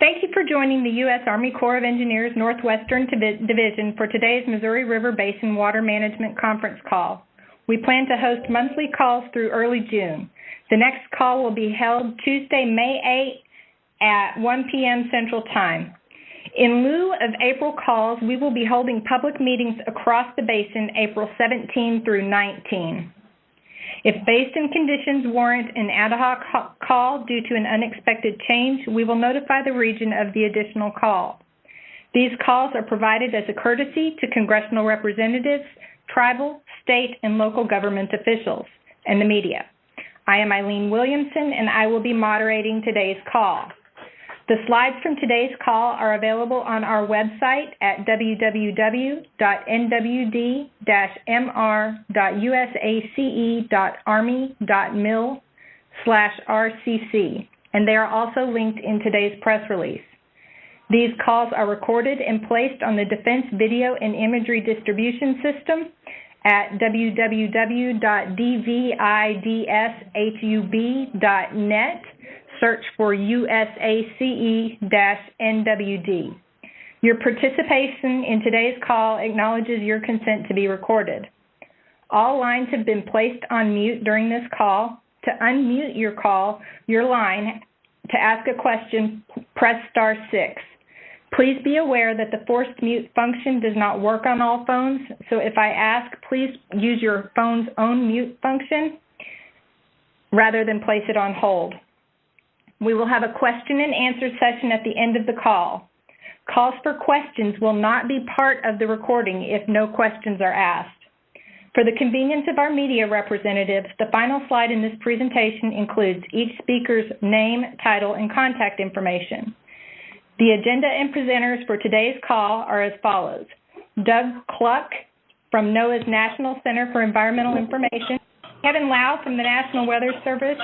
Thank you for joining the U.S. Army Corps of Engineers Northwestern Division for today's Missouri River Basin Water Management Conference call. We plan to host monthly calls through early June. The next call will be held Tuesday, May 8 at 1 p.m. Central Time. In lieu of April calls, we will be holding public meetings across the basin April 17 through 19. If basin conditions warrant an ad hoc call due to an unexpected change, we will notify the region of the additional call. These calls are provided as a courtesy to congressional representatives, tribal, state, and local government officials, and the media. I am Eileen Williamson, and I will be moderating today's call. The slides from today's call are available on our website at www.nwd-mr.usace.army.mil/RCC, and they are also linked in today's press release. These calls are recorded and placed on the Defense Video and Imagery Distribution System at www.dvidshub.net. Search for USACE-NWD. Your participation in today's call acknowledges your consent to be recorded. All lines have been placed on mute during this call. To unmute your line, to ask a question, press *6. Please be aware that the forced mute function does not work on all phones, so if I ask, please use your phone's own mute function rather than place it on hold. We will have a question and answer session at the end of the call. Calls for questions will not be part of the recording if no questions are asked. For the convenience of our media representatives, the final slide in this presentation includes each speaker's name, title, and contact information. The agenda and presenters for today's call are as follows. Doug Cluck from NOAA's National Center for Environmental Information, Kevin Lau from the National Weather Service,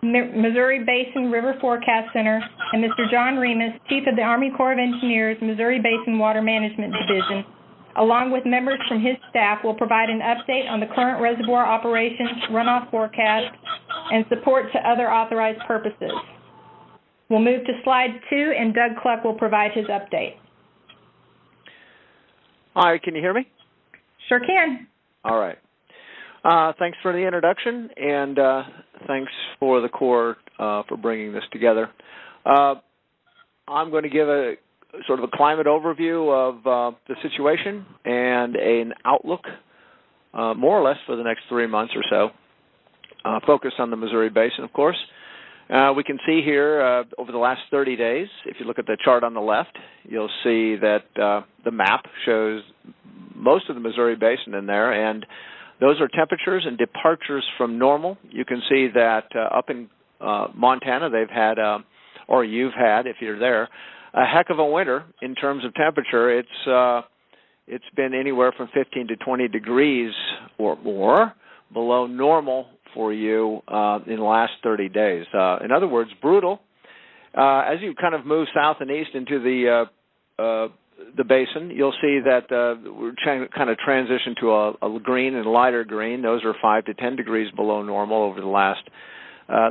Missouri Basin River Forecast Center, and Mr. John Remus, Chief of the Army Corps of Engineers, Missouri Basin Water Management Division, along with members from his staff, will provide an update on the current reservoir operations, runoff forecast, and support to other authorized purposes. We'll move to slide 2, and Doug Cluck will provide his update. Hi, can you hear me? Sure can. All right. Thanks for the introduction, and thanks for the Corps for bringing this together. I'm going to give a sort of a climate overview of the situation and an outlook, more or less, for the next 3 months or so, focused on the Missouri Basin, of course. We can see here over the last 30 days, if you look at the chart on the left, you'll see that the map shows most of the Missouri Basin in there, and those are temperatures and departures from normal. You can see that up in Montana, they've had, or you've had, if you're there, a heck of a winter in terms of temperature. It's been anywhere from 15 to 20 degrees or more below normal for you in the last 30 days. In other words, brutal. As you kind of move south and east into the basin, you'll see that we're kind of transition to a green and lighter green. Those are 5 to 10 degrees below normal over the last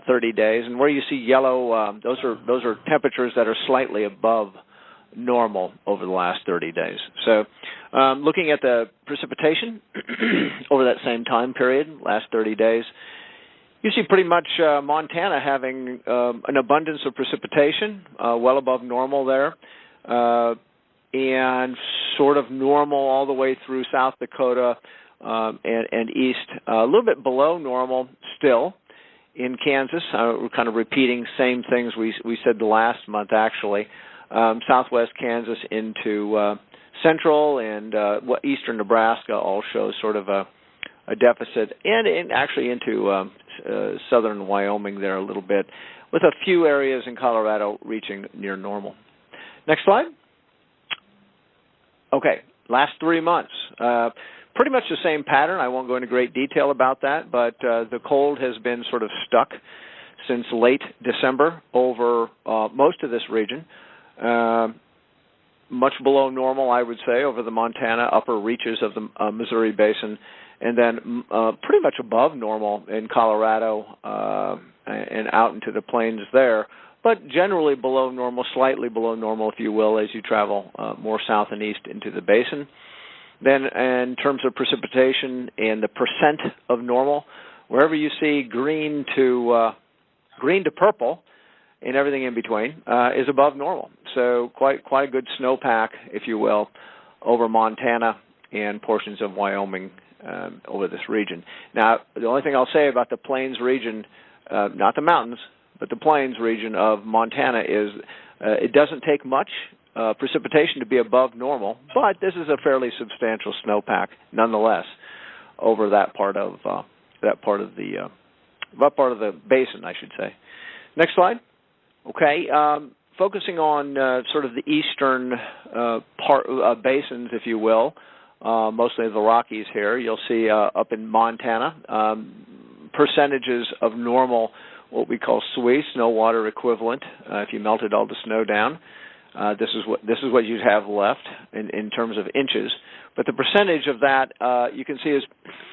30 days. And where you see yellow, those are temperatures that are slightly above normal over the last 30 days. So looking at the precipitation over that same time period, last 30 days, you see pretty much Montana having an abundance of precipitation, well above normal there, and sort of normal all the way through South Dakota and east, a little bit below normal still in Kansas. We're kind of repeating same things we said the last month, actually. Southwest Kansas into central and eastern Nebraska all show sort of a deficit, and actually into southern Wyoming there a little bit, with a few areas in Colorado reaching near normal. Next slide. Okay, last 3 months. Pretty much the same pattern. I won't go into great detail about that, but the cold has been sort of stuck since late December over most of this region. Much below normal, I would say, over the Montana upper reaches of the Missouri Basin, and then pretty much above normal in Colorado and out into the plains there but generally below normal, slightly below normal, if you will, as you travel more south and east into the basin. Then in terms of precipitation and the percent of normal, wherever you see green to purple and everything in between is above normal. So quite a good snowpack, if you will, over Montana and portions of Wyoming over this region. Now, the only thing I'll say about the plains region, not the mountains, but the plains region of Montana is it doesn't take much precipitation to be above normal, but this is a fairly substantial snowpack nonetheless over that part of the basin, I should say. Next slide. Okay, focusing on sort of the eastern basins, if you will, mostly the Rockies here. You'll see up in Montana percentages of normal, what we call SWE, snow water equivalent. If you melted all the snow down, this is what you'd have left in terms of inches. But the percentage of that you can see is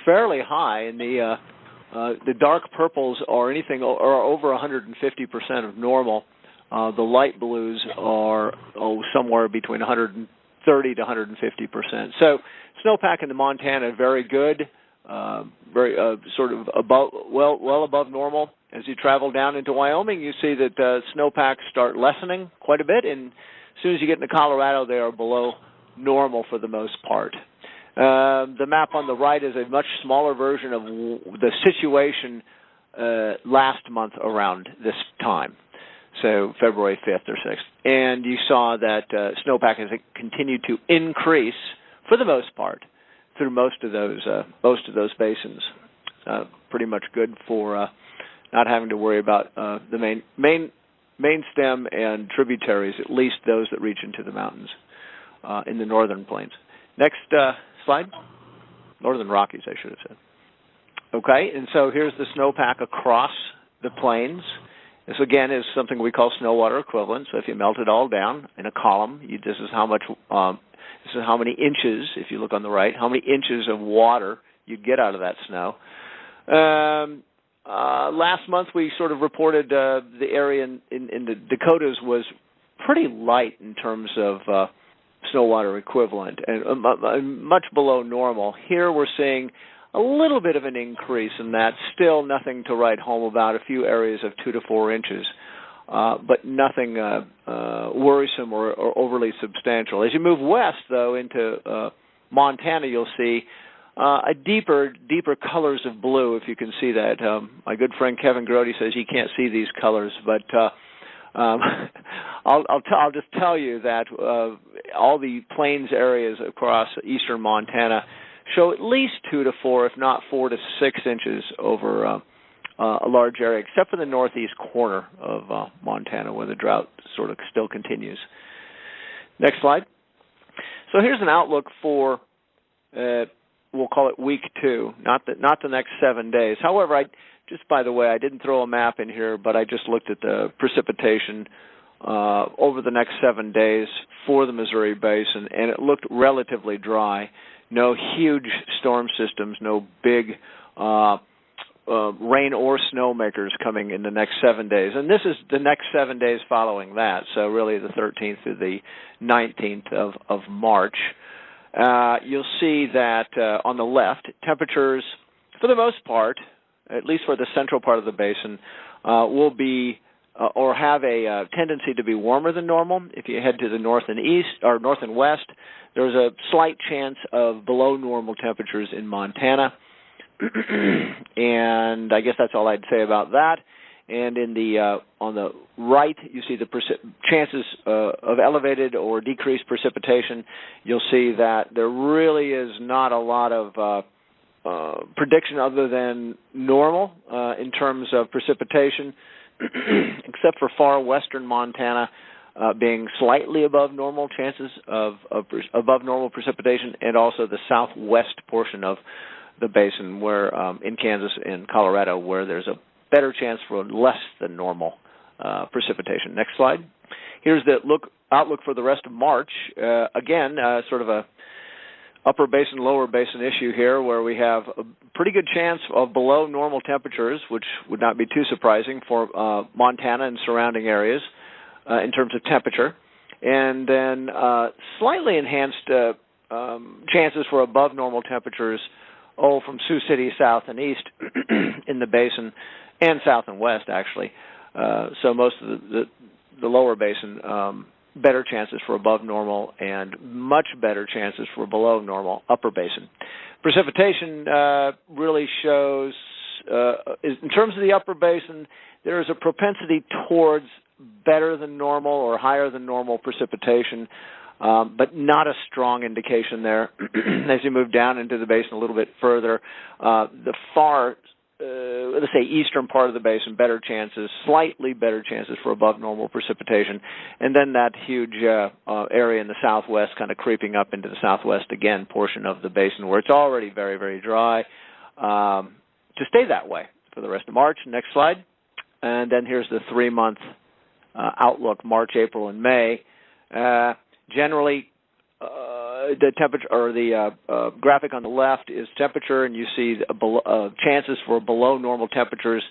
fairly high. In the dark purples are over 150% of normal. The light blues are somewhere between 130 to 150%. So snowpack in the Montana very good, very sort of well above normal. As you travel down into Wyoming, you see that snowpacks start lessening quite a bit, and as soon as you get into Colorado, they are below normal for the most part. The map on the right is a much smaller version of the situation last month around this time, so February 5th or 6th. And you saw that snowpack has continued to increase for the most part through most of those basins. Pretty much good for not having to worry about the main stem and tributaries, at least those that reach into the mountains in the northern plains. Next slide. Northern Rockies, I should have said. Okay, and so here's the snowpack across the plains. This, again, is something we call snow water equivalent. So if you melt it all down in a column, this is how many inches, if you look on the right, how many inches of water you'd get out of that snow. Last month we sort of reported the area in the Dakotas was pretty light in terms of snow water equivalent and much below normal. Here we're seeing a little bit of an increase in that, still nothing to write home about, a few areas of 2 to 4 inches, but nothing worrisome or overly substantial. As you move west, though, into Montana, you'll see a deeper colors of blue, if you can see that. My good friend Kevin Grody says he can't see these colors, but I'll just tell you that all the plains areas across eastern Montana show at least 2 to 4, if not 4 to 6 inches over a large area, except for the northeast corner of Montana, where the drought sort of still continues. Next slide. So here's an outlook for, we'll call it week 2, not the next 7 days. However, just by the way, I didn't throw a map in here, but I just looked at the precipitation over the next 7 days for the Missouri Basin, and it looked relatively dry. No huge storm systems, no big rain or snow makers coming in the next 7 days. And this is the next 7 days following that, so really the 13th to the 19th of March. You'll see that on the left, temperatures, for the most part, at least for the central part of the basin, will be or have a tendency to be warmer than normal. If you head to the north and east or north and west, there's a slight chance of below normal temperatures in Montana. And I guess that's all I'd say about that. And in the on the right, you see the chances of elevated or decreased precipitation. You'll see that there really is not a lot of prediction other than normal in terms of precipitation, except for far western Montana being slightly above normal chances of above normal precipitation, and also the southwest portion of the basin, where in Kansas and Colorado, where there's a better chance for less than normal precipitation. Next slide. Here's the outlook for the rest of March. Again, sort of a upper basin, lower basin issue here, where we have a pretty good chance of below normal temperatures, which would not be too surprising for Montana and surrounding areas in terms of temperature, and then slightly enhanced chances for above normal temperatures from Sioux City south and east in the basin, and south and west, actually. So most of the lower basin, better chances for above normal and much better chances for below normal upper basin. Precipitation really shows, in terms of the upper basin, there is a propensity towards better than normal or higher than normal precipitation, but not a strong indication there. As you move down into the basin a little bit further, the far, let's say, eastern part of the basin, better chances, slightly better chances for above normal precipitation, and then that huge area in the southwest kind of creeping up into the southwest, again, portion of the basin where it's already very, very dry, to stay that way for the rest of March. Next slide. And then here's the 3-month outlook, March, April, and May. Generally, the temperature, or the graphic on the left is temperature, and you see chances for below normal temperatures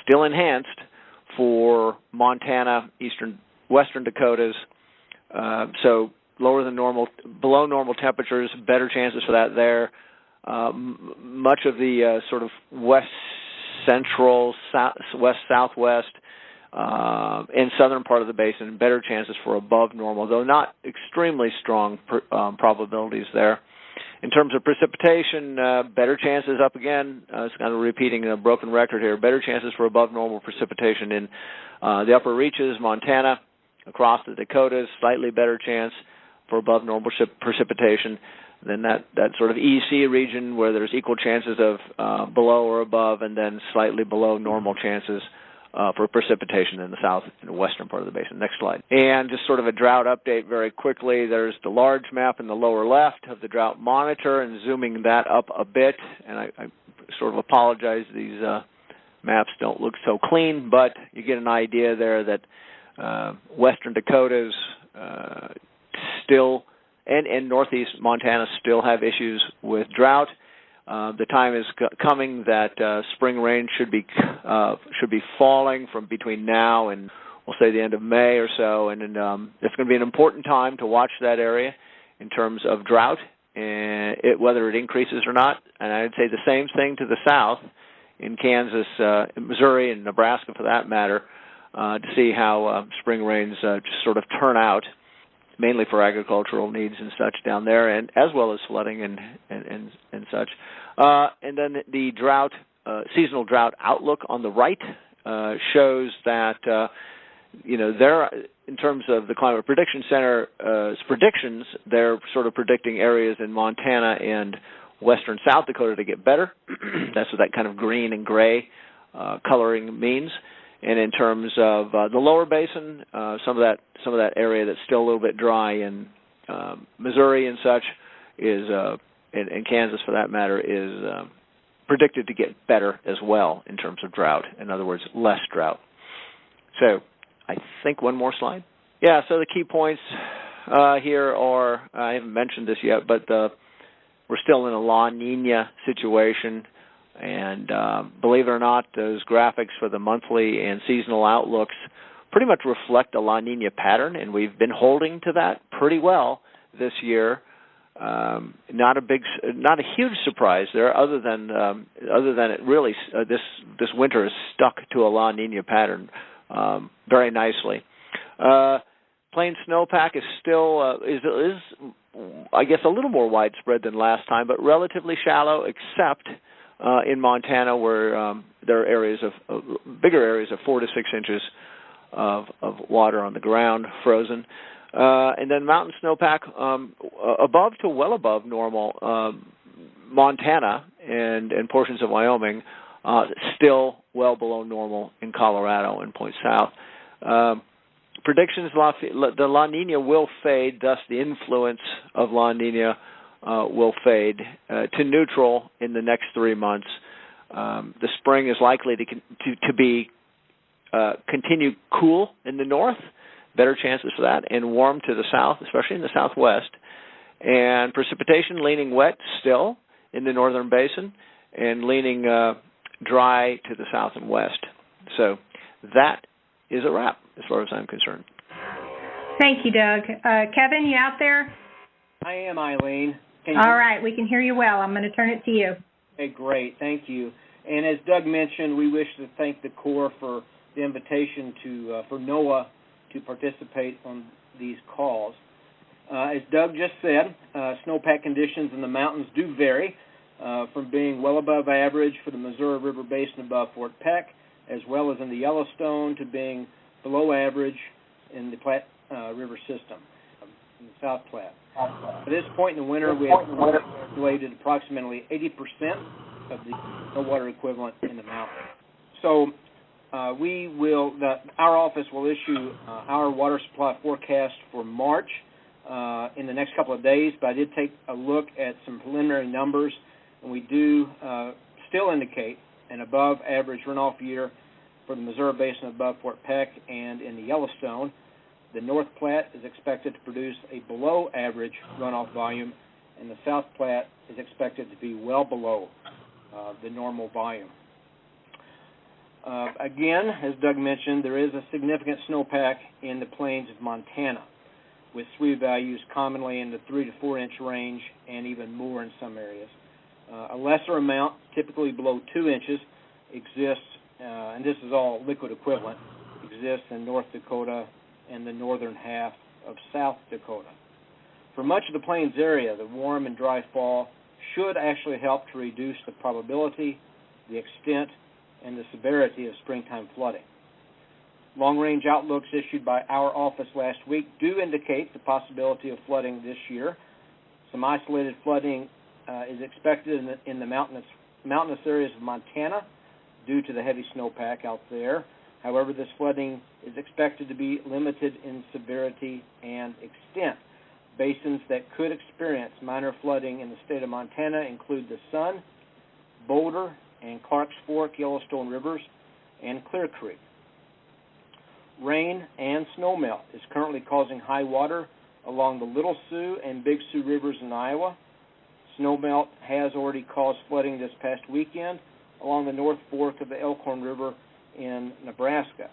still enhanced for Montana, western Dakotas. So lower than normal, below normal temperatures, better chances for that there. Much of the sort of west central, west southwest, and southern part of the basin, better chances for above normal, though not extremely strong probabilities there. In terms of precipitation, better chances up again. It's kind of repeating a broken record here. Better chances for above normal precipitation in the upper reaches, Montana, across the Dakotas, slightly better chance for above normal precipitation. Then that sort of EC region where there's equal chances of below or above, and then slightly below normal chances for precipitation in the south and western part of the basin. Next slide. And just sort of a drought update very quickly. There's the large map in the lower left of the drought monitor, and zooming that up a bit. And I sort of apologize, these maps don't look so clean, but you get an idea there that western Dakotas still, and northeast Montana still have issues with drought. The time is coming that spring rain should be falling from between now and, we'll say, the end of May or so, and it's going to be an important time to watch that area in terms of drought, and whether it increases or not. And I'd say the same thing to the south, in Kansas, Missouri, and Nebraska for that matter, to see how spring rains just sort of turn out, mainly for agricultural needs and such down there, and as well as flooding and such. And then the drought, seasonal drought outlook on the right shows that there, in terms of the Climate Prediction Center's predictions, they're sort of predicting areas in Montana and western South Dakota to get better. That's what that kind of green and gray coloring means. And in terms of the lower basin, some of that area that's still a little bit dry in Missouri and such is, and Kansas for that matter, is predicted to get better as well in terms of drought. In other words, less drought. So I think one more slide. Yeah, so the key points here are, I haven't mentioned this yet, but we're still in a La Nina situation. And believe it or not, those graphics for the monthly and seasonal outlooks pretty much reflect a La Nina pattern, and we've been holding to that pretty well this year. Not a huge surprise there, other than it really this winter is stuck to a La Nina pattern very nicely. Plain snowpack is still is I guess a little more widespread than last time, but relatively shallow, except in Montana, where there are areas of bigger areas of 4 to 6 inches of water on the ground, frozen, and then mountain snowpack above to well above normal. Montana and portions of Wyoming still well below normal in Colorado and points south. Predictions: the La Nina will fade, thus the influence of La Nina will fade to neutral in the next 3 months. The spring is likely to be continue cool in the north, better chances for that, and warm to the south, especially in the southwest. And precipitation leaning wet still in the northern basin and leaning dry to the south and west. So that is a wrap as far as I'm concerned. Thank you, Doug. Kevin, you out there? I am, Eileen. All right, we can hear you well. I'm going to turn it to you. Okay, great. Thank you. And as Doug mentioned, we wish to thank the Corps for the invitation for NOAA to participate on these calls. As Doug just said, snowpack conditions in the mountains do vary from being well above average for the Missouri River Basin above Fort Peck, as well as in the Yellowstone, to being below average in the Platte River system, in the South Platte. At this point in the winter, we have calculated approximately 80% of the snow water equivalent in the mountain. So our office will issue our water supply forecast for March in the next couple of days, but I did take a look at some preliminary numbers, and we do still indicate an above-average runoff year for the Missouri Basin above Fort Peck and in the Yellowstone. The North Platte is expected to produce a below-average runoff volume, and the South Platte is expected to be well below the normal volume. Again, as Doug mentioned, there is a significant snowpack in the plains of Montana, with SWE values commonly in the 3 to 4 inch range and even more in some areas. A lesser amount, typically below 2 inches, exists, and this is all liquid equivalent, exists in North Dakota and the northern half of South Dakota. For much of the plains area, the warm and dry fall should actually help to reduce the probability, the extent, and the severity of springtime flooding. Long-range outlooks issued by our office last week do indicate the possibility of flooding this year. Some isolated flooding is expected in the mountainous areas of Montana due to the heavy snowpack out there. However, this flooding is expected to be limited in severity and extent. Basins that could experience minor flooding in the state of Montana include the Sun, Boulder, and Clark's Fork Yellowstone Rivers, and Clear Creek. Rain and snowmelt is currently causing high water along the Little Sioux and Big Sioux Rivers in Iowa. Snowmelt has already caused flooding this past weekend along the North Fork of the Elkhorn River in Nebraska.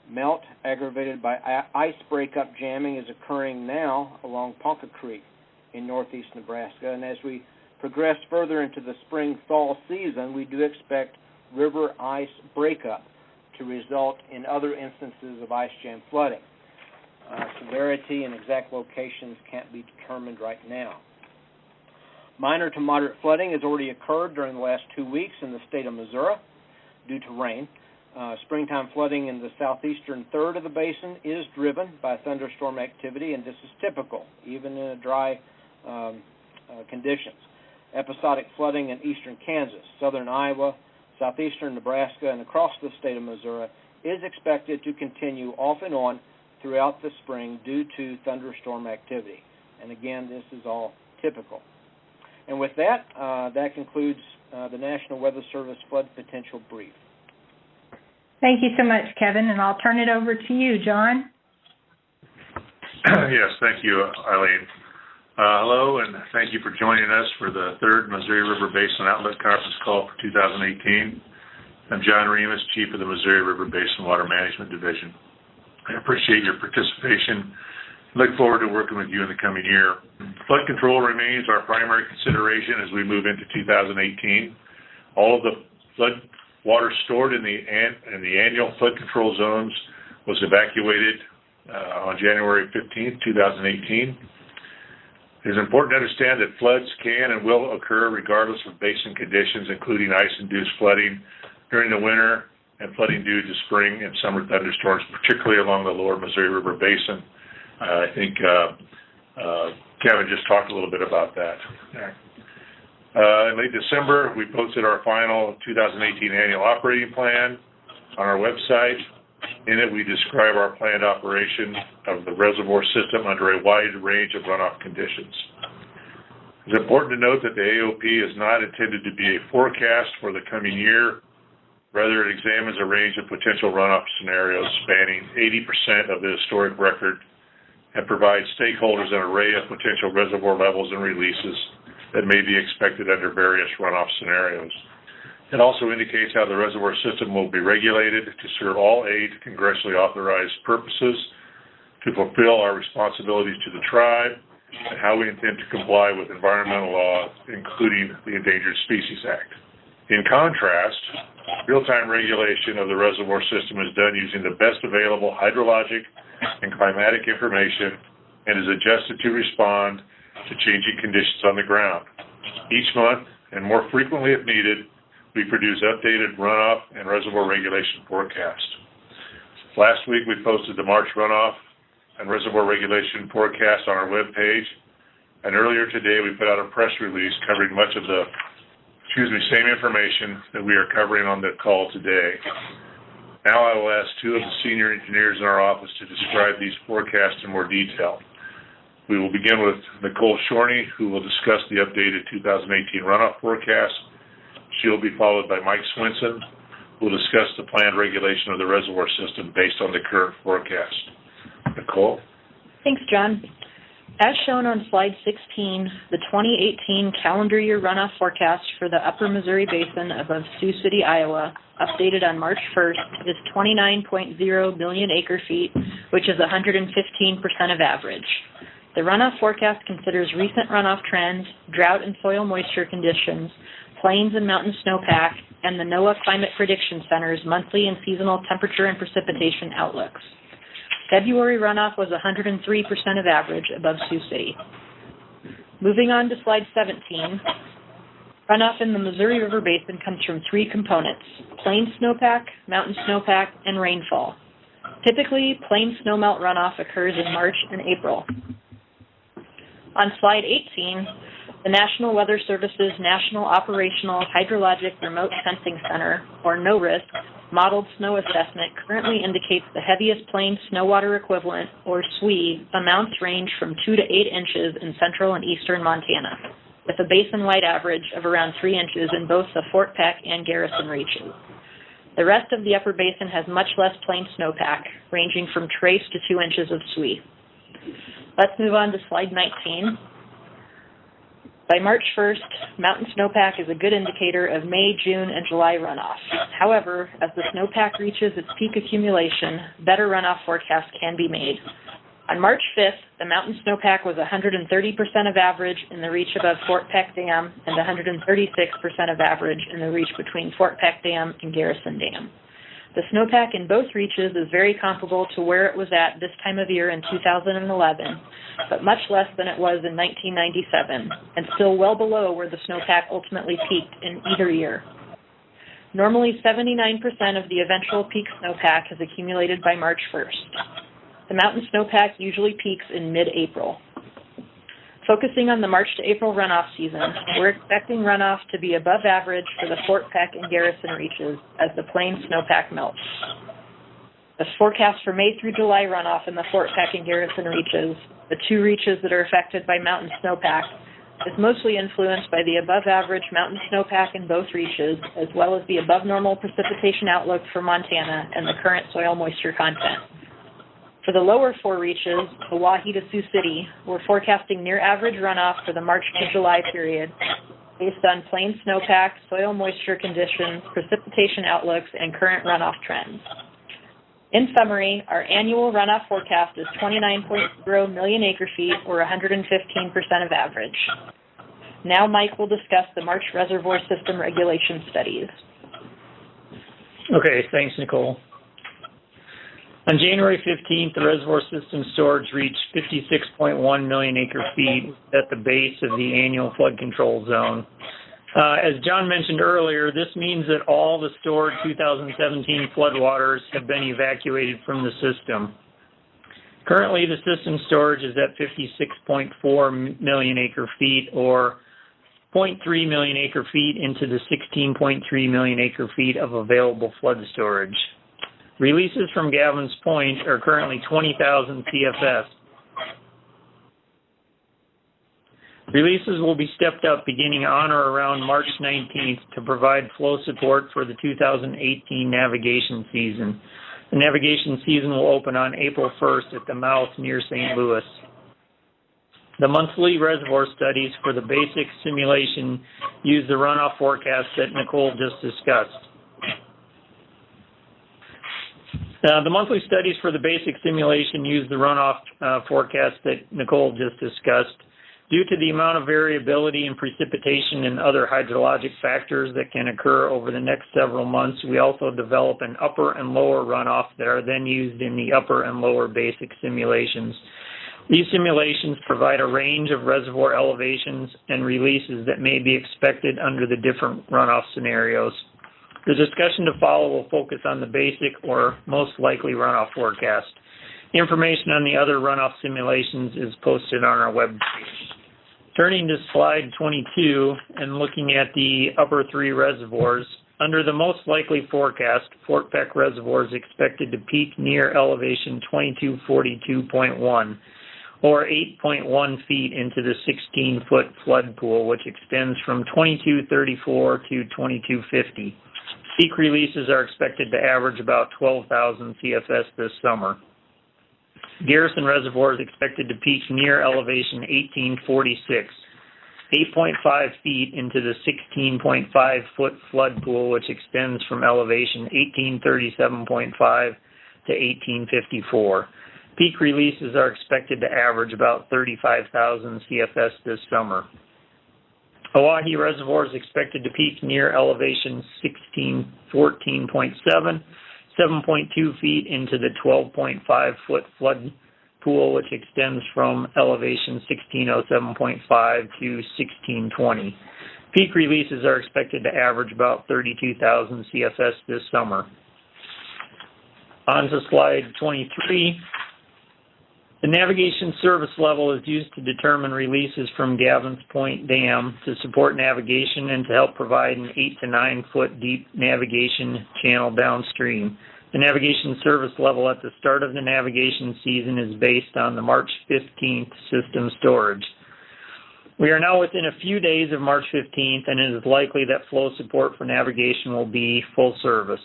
Melt aggravated by ice breakup jamming is occurring now along Ponca Creek in northeast Nebraska, and as we progress further into the spring-fall season, we do expect river ice breakup to result in other instances of ice jam flooding. Severity and exact locations can't be determined right now. Minor to moderate flooding has already occurred during the last 2 weeks in the state of Missouri due to rain. Springtime flooding in the southeastern third of the basin is driven by thunderstorm activity, and this is typical, even in dry conditions. Episodic flooding in eastern Kansas, southern Iowa, southeastern Nebraska, and across the state of Missouri is expected to continue off and on throughout the spring due to thunderstorm activity. And again, this is all typical. And with that, that concludes the National Weather Service Flood Potential Brief. Thank you so much, Kevin, and I'll turn it over to you, John. Yes, thank you, Eileen. Hello, and thank you for joining us for the third Missouri River Basin Outlet Conference Call for 2018. I'm John Remus, Chief of the Missouri River Basin Water Management Division. I appreciate your participation. Look forward to working with you in the coming year. Flood control remains our primary consideration as we move into 2018. All of the flood water stored in the annual flood control zones was evacuated on January 15, 2018. It is important to understand that floods can and will occur regardless of basin conditions, including ice-induced flooding during the winter and flooding due to spring and summer thunderstorms, particularly along the lower Missouri River Basin. I think Kevin just talked a little bit about that. In late December, we posted our final 2018 annual operating plan on our website. In it, we describe our planned operation of the reservoir system under a wide range of runoff conditions. It's important to note that the AOP is not intended to be a forecast for the coming year. Rather, it examines a range of potential runoff scenarios spanning 80% of the historic record and provides stakeholders an array of potential reservoir levels and releases that may be expected under various runoff scenarios. It also indicates how the reservoir system will be regulated to serve all 8 congressionally authorized purposes, to fulfill our responsibilities to the tribe, and how we intend to comply with environmental laws, including the Endangered Species Act. In contrast, real-time regulation of the reservoir system is done using the best available hydrologic and climatic information and is adjusted to respond to changing conditions on the ground. Each month, and more frequently if needed, we produce updated runoff and reservoir regulation forecasts. Last week, we posted the March runoff and reservoir regulation forecast on our webpage, and earlier today, we put out a press release covering much of the same information that we are covering on the call today. Now I will ask 2 of the senior engineers in our office to describe these forecasts in more detail. We will begin with Nicole Shorney, who will discuss the updated 2018 runoff forecast. She'll be followed by Mike Swinson, who will discuss the planned regulation of the reservoir system based on the current forecast. Nicole? Thanks, John. As shown on slide 16, the 2018 calendar year runoff forecast for the upper Missouri Basin above Sioux City, Iowa, updated on March 1st, is 29.0 million acre-feet, which is 115% of average. The runoff forecast considers recent runoff trends, drought and soil moisture conditions, plains and mountain snowpack, and the NOAA Climate Prediction Center's monthly and seasonal temperature and precipitation outlooks. February runoff was 103% of average above Sioux City. Moving on to slide 17, runoff in the Missouri River Basin comes from 3 components: plain snowpack, mountain snowpack, and rainfall. Typically, plain snowmelt runoff occurs in March and April. On slide 18, the National Weather Service's National Operational Hydrologic Remote Sensing Center, or NORISC, modeled snow assessment currently indicates the heaviest plain snow water equivalent, or SWE, amounts range from 2 to 8 inches in central and eastern Montana, with a basin-wide average of around 3 inches in both the Fort Peck and Garrison reaches. The rest of the upper basin has much less plain snowpack, ranging from trace to 2 inches of SWE. Let's move on to slide 19. By March 1st, mountain snowpack is a good indicator of May, June, and July runoff. However, as the snowpack reaches its peak accumulation, better runoff forecasts can be made. On March 5th, the mountain snowpack was 130% of average in the reach above Fort Peck Dam and 136% of average in the reach between Fort Peck Dam and Garrison Dam. The snowpack in both reaches is very comparable to where it was at this time of year in 2011, but much less than it was in 1997, and still well below where the snowpack ultimately peaked in either year. Normally, 79% of the eventual peak snowpack has accumulated by March 1st. The mountain snowpack usually peaks in mid-April. Focusing on the March to April runoff season, we're expecting runoff to be above average for the Fort Peck and Garrison reaches as the plain snowpack melts. The forecast for May through July runoff in the Fort Peck and Garrison reaches, the 2 reaches that are affected by mountain snowpack, is mostly influenced by the above-average mountain snowpack in both reaches, as well as the above-normal precipitation outlook for Montana and the current soil moisture content. For the lower 4 reaches, Hawaii to Sioux City, we're forecasting near-average runoff for the March to July period based on plain snowpack, soil moisture conditions, precipitation outlooks, and current runoff trends. In summary, our annual runoff forecast is 29.0 million acre-feet, or 115% of average. Now Mike will discuss the March reservoir system regulation studies. Okay, thanks, Nicole. On January 15th, the reservoir system storage reached 56.1 million acre-feet at the base of the annual flood control zone. As John mentioned earlier, this means that all the stored 2017 floodwaters have been evacuated from the system. Currently, the system storage is at 56.4 million acre-feet, or 0.3 million acre-feet into the 16.3 million acre-feet of available flood storage. Releases from Gavin's Point are currently 20,000 CFS. Releases will be stepped up beginning on or around March 19th to provide flow support for the 2018 navigation season. The navigation season will open on April 1st at the mouth near St. Louis. The monthly reservoir studies for the basic simulation use the runoff forecast that Nicole just discussed. The monthly studies for the basic simulation use the runoff forecast that Nicole just discussed. Due to the amount of variability in precipitation and other hydrologic factors that can occur over the next several months, we also develop an upper and lower runoff that are then used in the upper and lower basic simulations. These simulations provide a range of reservoir elevations and releases that may be expected under the different runoff scenarios. The discussion to follow will focus on the basic or most likely runoff forecast. Information on the other runoff simulations is posted on our webpage. Turning to slide 22 and looking at the upper three reservoirs, under the most likely forecast, Fort Peck Reservoir is expected to peak near elevation 2242.1, or 8.1 feet into the 16-foot flood pool, which extends from 2234 to 2250. Peak releases are expected to average about 12,000 CFS this summer. Garrison Reservoir is expected to peak near elevation 1846, 8.5 feet into the 16.5-foot flood pool, which extends from elevation 1837.5 to 1854. Peak releases are expected to average about 35,000 CFS this summer. Oahe Reservoir is expected to peak near elevation 1614.7, 7.2 feet into the 12.5-foot flood pool, which extends from elevation 1607.5 to 1620. Peak releases are expected to average about 32,000 CFS this summer. On to slide 23. The navigation service level is used to determine releases from Gavin's Point Dam to support navigation and to help provide an 8 to 9 foot deep navigation channel downstream. The navigation service level at the start of the navigation season is based on the March 15th system storage. We are now within a few days of March 15th, and it is likely that flow support for navigation will be full service.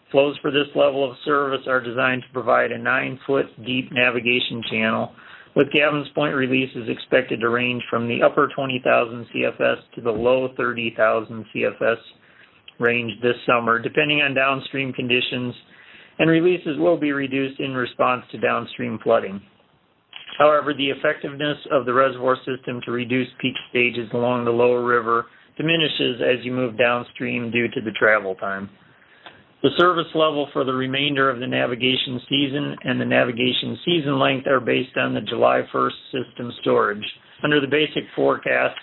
Flows for this level of service are designed to provide a 9-foot deep navigation channel, with Gavin's Point releases expected to range from the upper 20,000 CFS to the low 30,000 CFS range this summer, depending on downstream conditions, and releases will be reduced in response to downstream flooding. However, the effectiveness of the reservoir system to reduce peak stages along the lower river diminishes as you move downstream due to the travel time. The service level for the remainder of the navigation season and the navigation season length are based on the July 1st system storage. Under the basic forecast,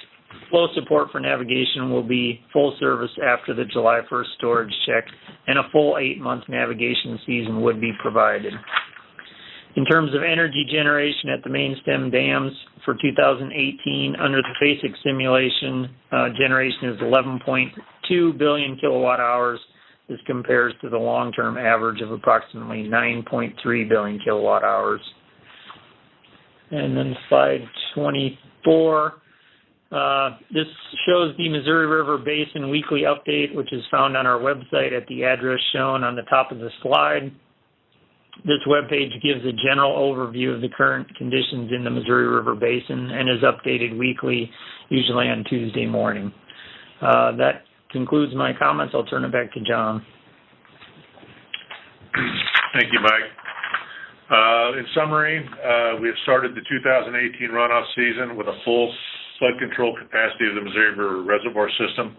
flow support for navigation will be full service after the July 1st storage check, and a full 8-month navigation season would be provided. In terms of energy generation at the main stem dams for 2018, under the basic simulation, generation is 11.2 billion kilowatt hours. This compares to the long-term average of approximately 9.3 billion kilowatt hours. And then slide 24. This shows the Missouri River Basin weekly update, which is found on our website at the address shown on the top of the slide. This webpage gives a general overview of the current conditions in the Missouri River Basin and is updated weekly, usually on Tuesday morning. That concludes my comments. I'll turn it back to John. Thank you, Mike. In summary, we have started the 2018 runoff season with a full flood control capacity of the Missouri River Reservoir system.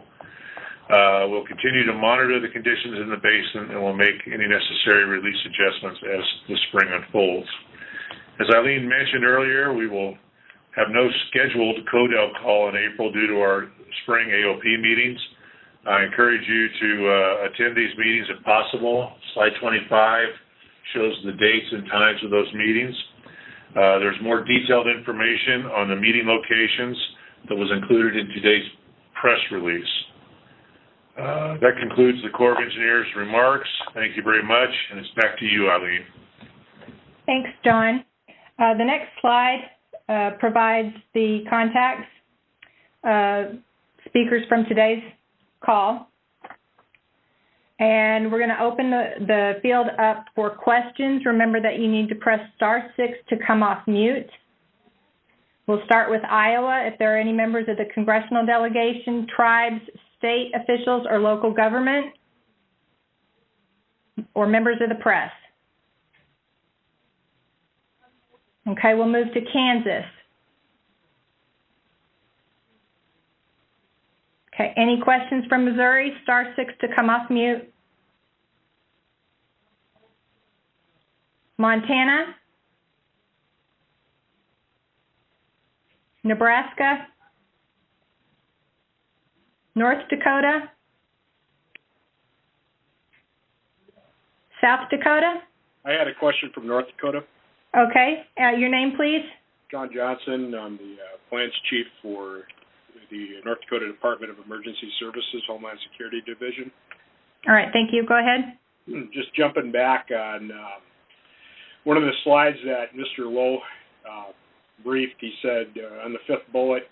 We'll continue to monitor the conditions in the basin, and we'll make any necessary release adjustments as the spring unfolds. As Eileen mentioned earlier, we will have no scheduled CODEL call in April due to our spring AOP meetings. I encourage you to attend these meetings if possible. Slide 25 shows the dates and times of those meetings. There's more detailed information on the meeting locations that was included in today's press release. That concludes the Corps of Engineers' remarks. Thank you very much, and it's back to you, Eileen. Thanks, John. The next slide provides the contacts, speakers from today's call. And we're going to open the field up for questions. Remember that you need to press *6 to come off mute. We'll start with Iowa. If there are any members of the Congressional delegation, tribes, state officials, or local government, or members of the press. Okay, we'll move to Kansas. Okay, any questions from Missouri? *6 to come off mute. Montana? Nebraska? North Dakota? South Dakota? I had a question from North Dakota. Okay, your name, please? John Johnson. I'm the plans chief for the North Dakota Department of Emergency Services, Homeland Security Division. All right, thank you. Go ahead. Just jumping back on one of the slides that Mr. Lowe briefed, he said on the fifth bullet,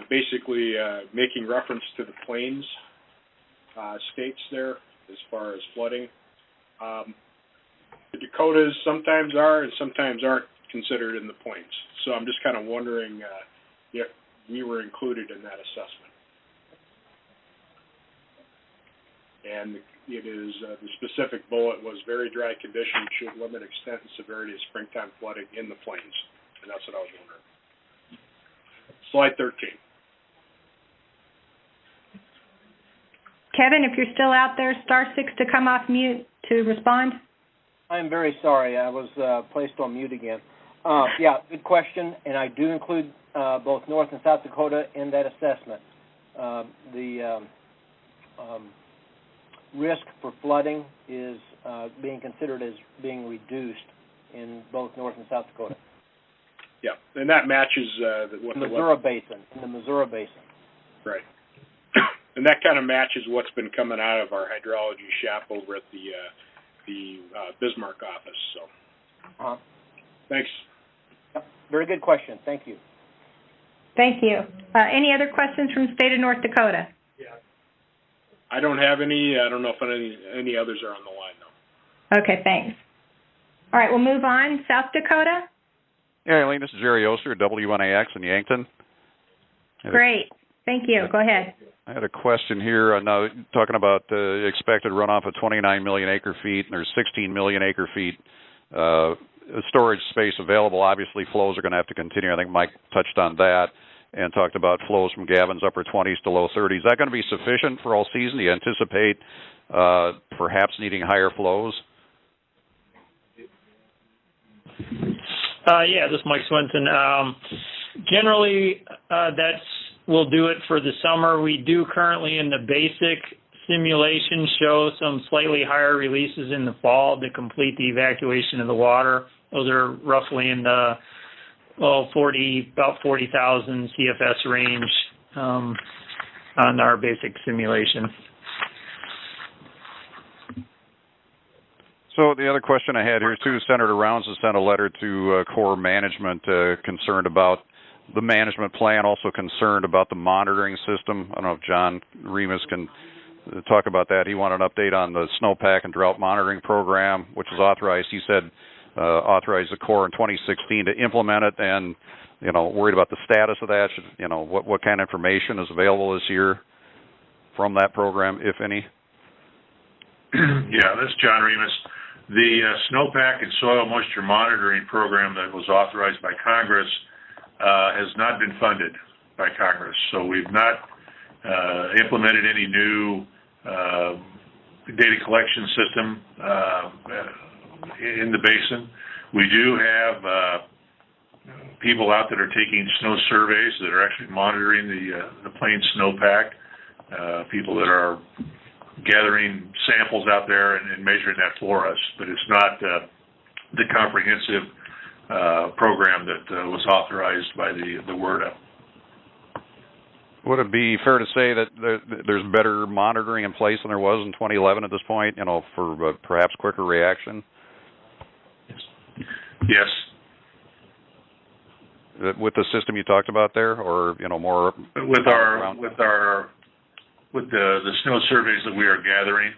basically making reference to the plains states there as far as flooding. The Dakotas sometimes are and sometimes aren't considered in the plains. So I'm just kind of wondering if we were included in that assessment. And it is, the specific bullet was very dry conditions should limit extent and severity of springtime flooding in the plains. And that's what I was wondering. Slide 13. Kevin, if you're still out there, *6 to come off mute to respond. I'm very sorry. I was placed on mute again. Yeah, good question, and I do include both North and South Dakota in that assessment. The risk for flooding is being considered as being reduced in both North and South Dakota. Yeah, and that matches what in the Missouri Basin. In the Missouri Basin. Right. And that kind of matches what's been coming out of our hydrology shop over at the Bismarck office. So, thanks. Yep. Very good question. Thank you. Thank you. Any other questions from the state of North Dakota? Yeah. I don't have any. I don't know if any others are on the line, though. Okay, thanks. All right, we'll move on. South Dakota? Yeah, Eileen, this is Jerry Oster, WNAX in Yankton. Great. Thank you. Go ahead. I had a question here. Now, talking about the expected runoff of 29 million acre feet, and there's 16 million acre feet storage space available. Obviously, flows are going to have to continue. I think Mike touched on that and talked about flows from Gavin's upper 20s to low 30s. Is that going to be sufficient for all season? Do you anticipate perhaps needing higher flows? Yeah, this is Mike Swenson. Generally, we'll do it for the summer. We do currently in the basic simulation show some slightly higher releases in the fall to complete the evacuation of the water. Those are roughly in the about 40,000 CFS range on our basic simulation. So the other question I had here too, Senator Rounds has sent a letter to Corps management concerned about the management plan, also concerned about the monitoring system. I don't know if John Remus can talk about that. He wanted an update on the snowpack and drought monitoring program, which was authorized. He said authorized the Corps in 2016 to implement it, and worried about the status of that. What kind of information is available this year from that program, if any? Yeah, this is John Remus. The snowpack and soil moisture monitoring program that was authorized by Congress has not been funded by Congress. So we've not implemented any new data collection system in the basin. We do have people out that are taking snow surveys that are actually monitoring the plain snowpack, people that are gathering samples out there and measuring that for us, but it's not the comprehensive program that was authorized by the WRDA. Would it be fair to say that there's better monitoring in place than there was in 2011 at this point, for perhaps quicker reaction? Yes. With the system you talked about there, or more? With our with the snow surveys that we are gathering,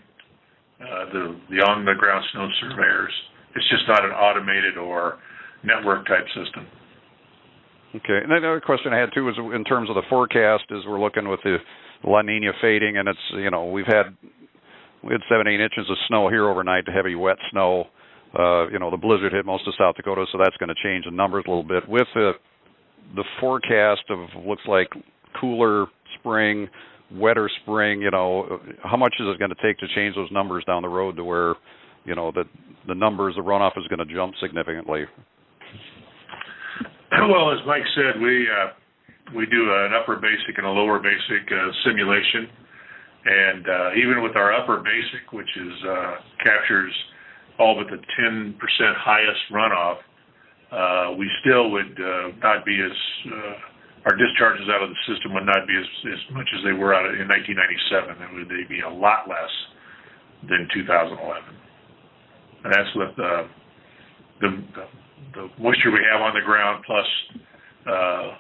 the on-the-ground snow surveyors, it's just not an automated or network-type system. Okay. And another question I had, too, is in terms of the forecast, is we're looking with the La Nina fading, and it's, we had 7-8 inches of snow here overnight, heavy wet snow. The blizzard hit most of South Dakota, so that's going to change the numbers a little bit. With the forecast of looks like cooler spring, wetter spring, how much is it going to take to change those numbers down the road to where, the numbers, the runoff is going to jump significantly? Well, as Mike said, we do an upper basic and a lower basic simulation, and even with our upper basic, which is captures all but the 10% highest runoff, we still would not be as our discharges out of the system would not be as much as they were in 1997. They'd be a lot less than 2011, and that's with the moisture we have on the ground plus a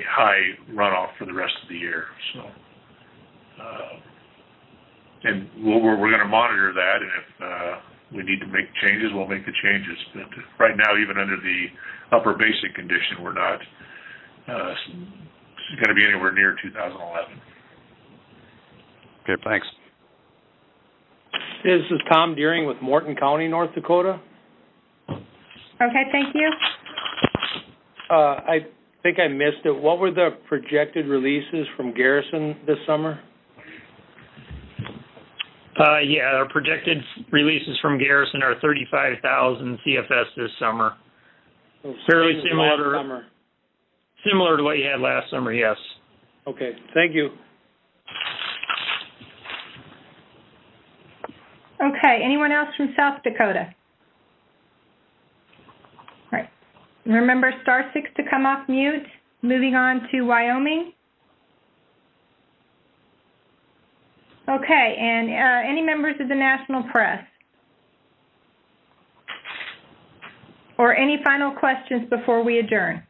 high runoff for the rest of the year. So, and we're going to monitor that, and if we need to make changes, we'll make the changes. But right now, even under the upper basic condition, we're not going to be anywhere near 2011. Okay, thanks. This is Tom Deering with Morton County, North Dakota. Okay, thank you. I think I missed it. What were the projected releases from Garrison this summer? Our projected releases from Garrison are 35,000 CFS this summer. Fairly similar to what you had last summer, yes. Okay, thank you. Okay, anyone else from South Dakota? All right. Remember *6 to come off mute. Moving on to Wyoming. Okay, and any members of the national press? Or any final questions before we adjourn?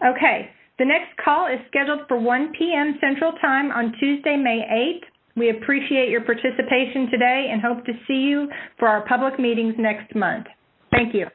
Okay, the next call is scheduled for 1 p.m. Central Time on Tuesday, May 8th. We appreciate your participation today and hope to see you for our public meetings next month. Thank you.